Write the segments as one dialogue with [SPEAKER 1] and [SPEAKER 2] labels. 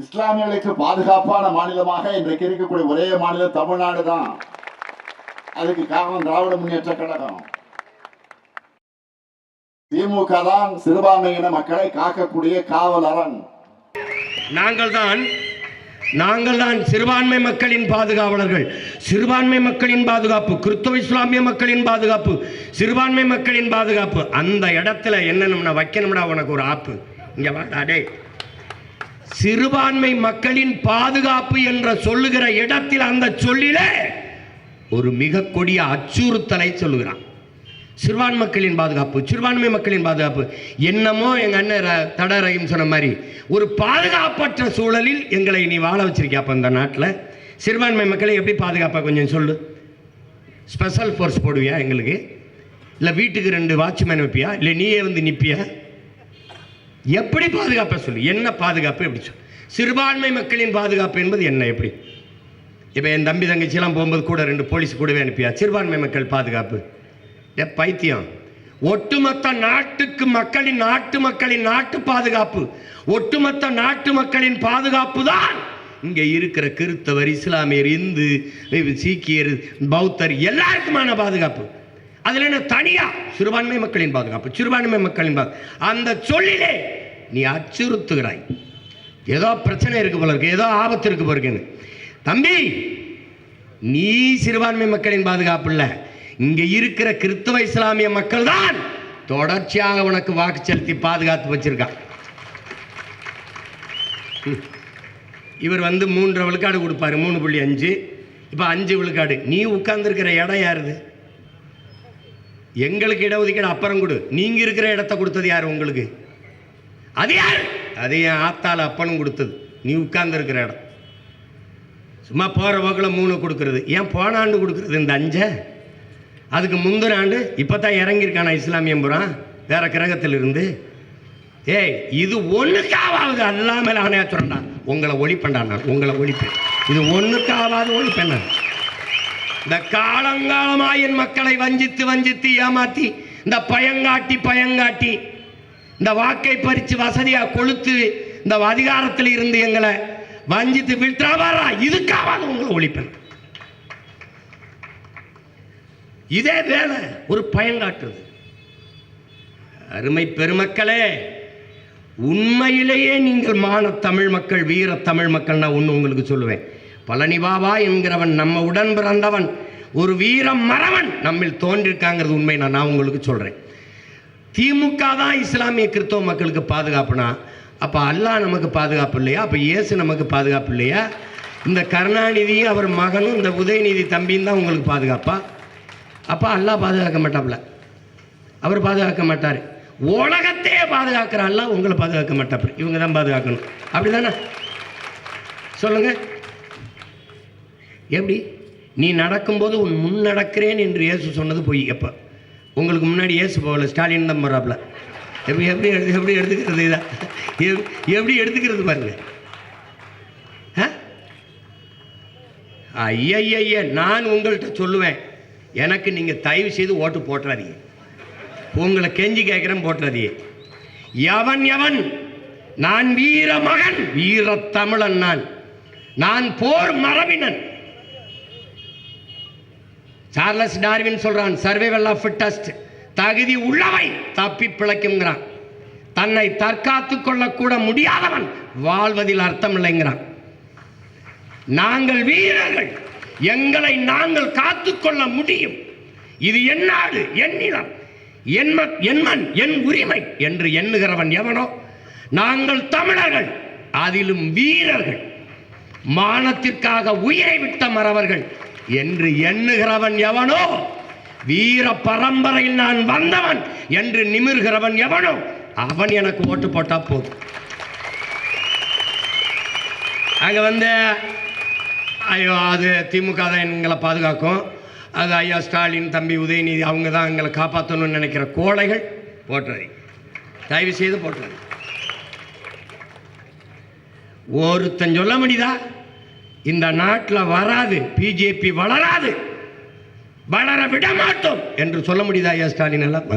[SPEAKER 1] இஸ்லாமியர்களுக்கு பாதுகாப்பான மாநிலமாக இன்றைக்கு இருக்கக்கூடிய ஒரே மாநிலம் தமிழ்நாடு தான். அதுக்கு காரணம் திராவிட முன்னேற்ற கழகம். திமுக தான் சிறுபான்மையின மக்களை காக்கக்கூடிய காவல் அரண்.
[SPEAKER 2] நாங்கள் தான் சிறுபான்மை மக்களின் பாதுகாவலர்கள். சிறுபான்மை மக்களின் பாதுகாப்பு, கிறிஸ்தவ இஸ்லாமிய மக்களின் பாதுகாப்பு, சிறுபான்மை மக்களின் பாதுகாப்பு. அந்த இடத்துல என்ன வைக்கணும்னா உனக்கு ஒரு ஆப்பு இங்க வாடே. சிறுபான்மை மக்களின் பாதுகாப்பு என்ற சொல்லுகிற இடத்தில் அந்த சொல்லிலே ஒரு மிக கொடிய அச்சுறுத்தலை சொல்லுகிறான். சிறுபான்மை மக்களின் பாதுகாப்பு, சிறுபான்மை மக்களின் பாதுகாப்பு. என்னமோ எங்க அண்ணன் தடரையும் சொன்ன மாதிரி ஒரு பாதுகாப்பற்ற சூழலில் எங்களை நீ வாழ வச்சிருக்கியா. அப்ப இந்த நாட்டில் சிறுபான்மை மக்களை எப்படி பாதுகாப்பா கொஞ்சம் சொல்லு. ஸ்பெஷல் ஃபோர்ஸ் போடுவியா எங்களுக்கு? இல்லை வீட்டுக்கு 2 வாட்ச்மேன் வைப்பியா? இல்லை நீயே வந்து நிற்பியா? எப்படி பாதுகாப்ப சொல்லு. என்ன பாதுகாப்பு எப்படி சொல்லு. சிறுபான்மை மக்களின் பாதுகாப்பு என்பது என்ன? எப்படி? இப்போ என் தம்பி தங்கச்சியெல்லாம் போகும்போது கூட 2 போலீஸ் கூடவே அனுப்பியா? சிறுபான்மை மக்கள் பாதுகாப்பு பைத்தியம். ஒட்டுமொத்த நாட்டு மக்களின் நாட்டு பாதுகாப்பு, ஒட்டுமொத்த நாட்டு மக்களின் பாதுகாப்பு தான் இங்க இருக்கிற கிறிஸ்தவர், இஸ்லாமியர், இந்து, சீக்கியர், பௌத்தர் எல்லாருக்குமான பாதுகாப்பு. அதுல என்ன தனியா சிறுபான்மை மக்களின் பாதுகாப்பு, சிறுபான்மை மக்களின் அந்த சொல்லிலே நீ அச்சுறுத்துகிறாய். ஏதோ பிரச்சனை இருக்கு போல இருக்கு, ஏதோ ஆபத்து இருக்கு போல இருக்குன்னு. தம்பி, நீ சிறுபான்மை மக்களின் பாதுகாப்பு இல்ல, இங்க இருக்கிற கிறிஸ்தவ இஸ்லாமிய மக்கள் தான் தொடர்ச்சியாக உனக்கு வாக்கு செலுத்தி பாதுகாத்து வச்சிருக்கான். இவர் வந்து 3.5 விழுக்காடு கொடுப்பாரு, 3.5. இப்ப 5 விழுக்காடு. நீ உட்கார்ந்து இருக்கிற இடம் யாருது? எங்களுக்கு இடஒதுக்கீடு அப்புறம் கொடு. நீங்க இருக்கிற இடத்தை கொடுத்தது யாரு உங்களுக்கு? அது யாரு? அது என் ஆத்தால அப்பனும் கொடுத்தது. நீ உட்கார்ந்து இருக்கிற இடம். சும்மா போற போக்கில் 3 கொடுக்கறது. ஏன் போன ஆண்டு கொடுக்கறது இந்த 5? அதுக்கு முந்தின ஆண்டு இப்பதான் இறங்கியிருக்கானா இஸ்லாமியம் புறான் வேற கிரகத்தில் இருந்து. ஏய், இது ஒண்ணுக்காவது அல்லாமல் ஆணையா சொல்றா. உங்களை ஒழிப்பேன்டா, நான் உங்களை ஒழிப்பேன். இது ஒண்ணுக்காவது ஒழிப்பேன். இந்த காலங்காலமாய் என் மக்களை வஞ்சித்து ஏமாத்தி, இந்த பயங்காட்டி இந்த வாக்கை பறித்து வசதியா கொளுத்து இந்த அதிகாரத்தில் இருந்து எங்களை வஞ்சித்து விட்டாவாரா, இதுக்காவது உங்களை ஒழிப்பேன். இதே வேலை ஒரு பயங்காட்டுறது. அருமை பெருமக்களே, உண்மையிலேயே நீங்கள் மான தமிழ் மக்கள், வீர தமிழ் மக்கள். நான் ஒன்று உங்களுக்கு சொல்லுவேன். பழனி பாபா என்கிறவன் நம்ம உடன் பிறந்தவன், ஒரு வீர மறவன் நம்மில் தோன்றிருக்காங்கிறது உண்மை. நான் உங்களுக்கு சொல்றேன். திமுக தான் இஸ்லாமிய கிறிஸ்தவ மக்களுக்கு பாதுகாப்புனா, அப்ப அல்லாஹ் நமக்கு பாதுகாப்பு இல்லையா? அப்ப இயேசு நமக்கு பாதுகாப்பு இல்லையா? இந்த கருணாநிதியும் அவர் மகனும் இந்த உதயநிதி தம்பியும் தான் உங்களுக்கு பாதுகாப்பா? அப்ப அல்லாஹ் பாதுகாக்க மாட்டாப்ல, அவர் பாதுகாக்க மாட்டார். உலகத்தையே பாதுகாக்கிற அல்லாஹ் உங்களை பாதுகாக்க மாட்டார். இவங்க தான் பாதுகாக்கணும். அப்படிதானே சொல்லுங்க. எப்படி? நீ நடக்கும்போது உன் முன் நடக்கிறேன் என்று இயேசு சொன்னது போய். எப்போ உங்களுக்கு முன்னாடி இயேசு போகல, ஸ்டாலின் தான் போறாப்ல. எப்படி எப்படி எப்படி எடுத்துக்கிறது? இதான் எப்படி எடுத்துக்கிறது பாருங்க. ஐய, நான் உங்கள்கிட்ட சொல்லுவேன், எனக்கு நீங்க தயவு செய்து ஓட்டு போட்டுறாதீங்க. உங்களை கெஞ்சி கேட்கிறேன், போட்டுறாதீங்க. எவன் நான் வீர மகன், வீர தமிழன், நான் போர் மரபினன். சார்லஸ் டார்வின் சொல்றான், சர்வைவல் ஆஃப் ஃபிட்டஸ்ட், தகுதி உள்ளவை தப்பி பிழைக்குங்கிறான். தன்னை தற்காத்து கொள்ளக்கூட முடியாதவன் வாழ்வதில் அர்த்தம் இல்லைங்கிறான். நாங்கள் வீரர்கள், எங்களை நாங்கள் காத்துக்கொள்ள முடியும். இது என் நாடு, என் நிலம், என் மண், என் உரிமை என்று எண்ணுகிறவன் எவனோ நாங்கள் தமிழர்கள், அதிலும் வீரர்கள், மானத்திற்காக உயிரை விட்ட மறவர்கள் என்று எண்ணுகிறவன் எவனோ, வீர பரம்பரையில் நான் வந்தவன் என்று நிமிர்கிறவன் எவனோ அவன் எனக்கு ஓட்டு போட்டா போதும். அங்க வந்து ஐயோ அது திமுக தான் எங்களை பாதுகாக்கும், அது ஐயா ஸ்டாலின் தம்பி உதயநிதி அவங்க தான் எங்களை காப்பாற்றணும்னு நினைக்கிற கோழைகள் போட்டுறது. தயவு செய்து போட்டுறது. ஒருத்தன் சொல்ல முடியுதா இந்த நாட்டில் வராது, பிஜேபி வளராது, வளர விட மாட்டோம் என்று சொல்ல முடியுதா? ஐயா ஸ்டாலின் எல்லாம்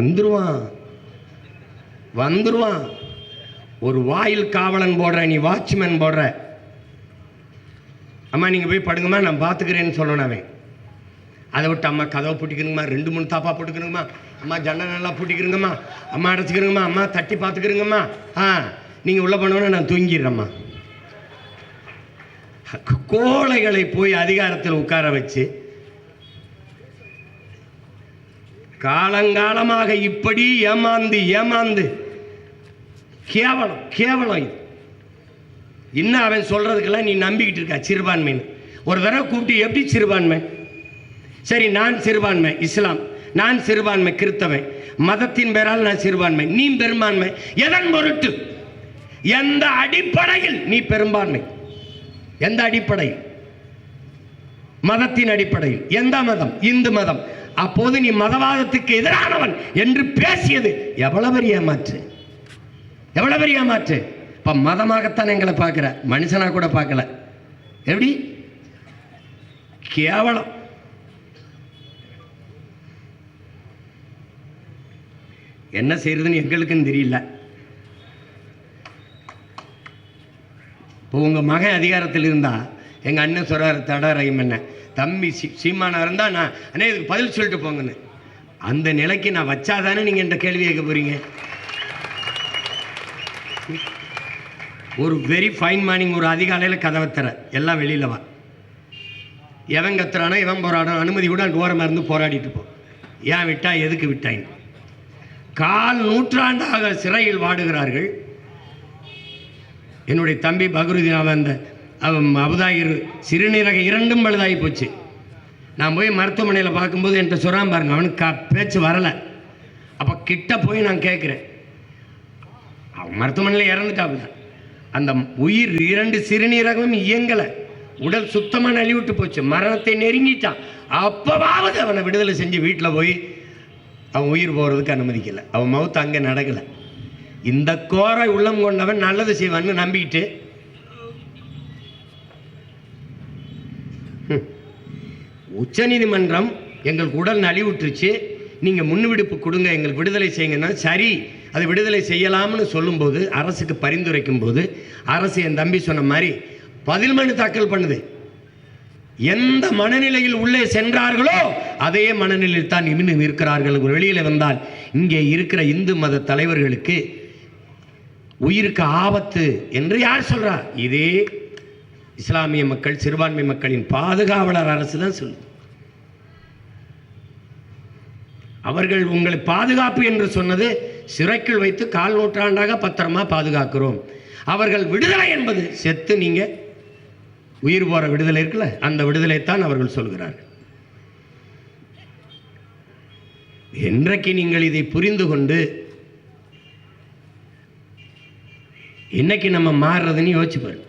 [SPEAKER 2] வந்துருவான். ஒரு வாயில் காவலன் போடுற, நீ வாட்ச்மேன் போடுற, அம்மா நீங்கள் போய் படுங்கம்மா நான் பார்த்துக்கிறேன்னு சொல்லணும் அவன். அதை விட்டு அம்மா கதவை பூட்டிக்கிறங்கம்மா, 2-3 தாப்பா போட்டுக்கிறங்கம்மா, அம்மா ஜன்னல் நல்லா பூட்டிக்கிறங்கம்மா, அம்மா அடைச்சிக்கிறங்கம்மா, அம்மா தட்டி பார்த்துக்கிறங்கம்மா, நீங்கள் உள்ளே போனோன்னா நான் தூங்கிடுறேம்மா. கோழைகளை போய் அதிகாரத்தில் உட்கார வச்சு காலங்காலமாக இப்படி ஏமாந்து ஏமாந்து கேவலம் கேவலம். இது இன்னும் அவன் சொல்றதுக்கெல்லாம் நீ நம்பிக்கிட்டு இருக்கா சிறுபான்மைன்னு. ஒரு தடவை கூப்பிட்டு எப்படி சிறுபான்மை? சரி, நான் சிறுபான்மை இஸ்லாம், நான் சிறுபான்மை கிறிஸ்தவன், மதத்தின் பேரால் நான் சிறுபான்மை, நீ பெரும்பான்மை. எதன் பொருட்டு? எந்த அடிப்படையில் நீ பெரும்பான்மை? எந்த அடிப்படையில்? மதத்தின் அடிப்படையில். எந்த மதம்? இந்து மதம். அப்போது நீ மதவாதத்துக்கு எதிரானவன் என்று பேசியது எவ்வளவு பெரிய ஏமாற்று, எவ்வளவு பெரிய ஏமாற்று. இப்ப மதமாகத்தான் எங்களை பார்க்கிற, மனுஷனா கூட பார்க்கல. எப்படி கேவலம். என்ன செய்யறதுன்னு எங்களுக்குன்னு தெரியல. இப்போ உங்கள் மகன் அதிகாரத்தில் இருந்தால் எங்கள் அண்ணன் சொல்கிறார் தடரையும் என்ன தம்பி சீமானா இருந்தால் நான் அண்ணே இதுக்கு பதில் சொல்லிட்டு போங்கன்னு. அந்த நிலைக்கு நான் வச்சாதானே நீங்கள் என்ற கேள்வி கேட்க போகிறீங்க. ஒரு வெரி ஃபைன் மார்னிங், ஒரு அதிகாலையில் கதவை தர எல்லாம் வெளியில் வா, எவன் கத்துறானோ எவன் போராடணும் அனுமதி கூட அந்த ஓரமாக இருந்து போராடிட்டு போ. ஏன் விட்டா, எதுக்கு விட்டாங்க? 4 நூற்றாண்டாக சிறையில் வாடுகிறார்கள். என்னுடைய தம்பி பக்ருதீன் அந்த அபுதாயிர் சிறுநீரக 2ம் பழுதாகி போச்சு. நான் போய் மருத்துவமனையில் பார்க்கும்போது என்கிட்ட சொல்கிறான் பாருங்க, அவனுக்கு பேச்சு வரலை. அப்போ கிட்ட போய் நான் கேட்குறேன், அவன் மருத்துவமனையில் இறந்துட்டாப்புல. அந்த உயிர் 2 சிறுநீரகமும் இயங்கலை, உடல் சுத்தமாக நலிவிட்டு போச்சு, மரணத்தை நெருங்கிட்டான். அப்போவாவது அவனை விடுதலை செஞ்சு வீட்டில் போய் அவன் உயிர் போகிறதுக்கு அனுமதிக்கலை. அவன் மவுத்து அங்கே நடக்கலை. இந்த கோரை உள்ளம் கொண்டவன் நல்லது செய்வான்னு நம்பிக்கிட்டு உச்ச நீதிமன்றம் எங்களுக்கு உடல் நலிவுற்றுச்சு, நீங்கள் முன்னுவிடுப்பு கொடுங்க, எங்களுக்கு விடுதலை செய்யுங்கன்னா சரி, அதை விடுதலை செய்யலாம்னு சொல்லும்போது, அரசுக்கு பரிந்துரைக்கும் போது, அரசு என் தம்பி சொன்ன மாதிரி பதில் மனு தாக்கல் பண்ணுது. எந்த மனநிலையில் உள்ளே சென்றார்களோ அதே மனநிலையில் தான் இன்னும் இருக்கிறார்கள். வெளியில் வந்தால் இங்கே இருக்கிற இந்து மத தலைவர்களுக்கு உயிருக்கு ஆபத்து என்று யார் சொல்றா? இதே இஸ்லாமிய மக்கள், சிறுபான்மை மக்களின் பாதுகாவலர் அரசு தான் சொல்லுது. அவர்கள் உங்களை பாதுகாப்பு என்று சொன்னது சிறைக்குள் வைத்து 4 நூற்றாண்டாக பத்திரமா பாதுகாக்கிறோம். அவர்கள் விடுதலை என்பது செத்து நீங்க உயிர் போற விடுதலை இருக்குல்ல, அந்த விடுதலைத்தான் அவர்கள் சொல்கிறார்கள். என்றைக்கு நீங்கள் இதை புரிந்து கொண்டு இன்னைக்கு நம்ம மாறுறதுன்னு யோசிச்சு பாருங்க.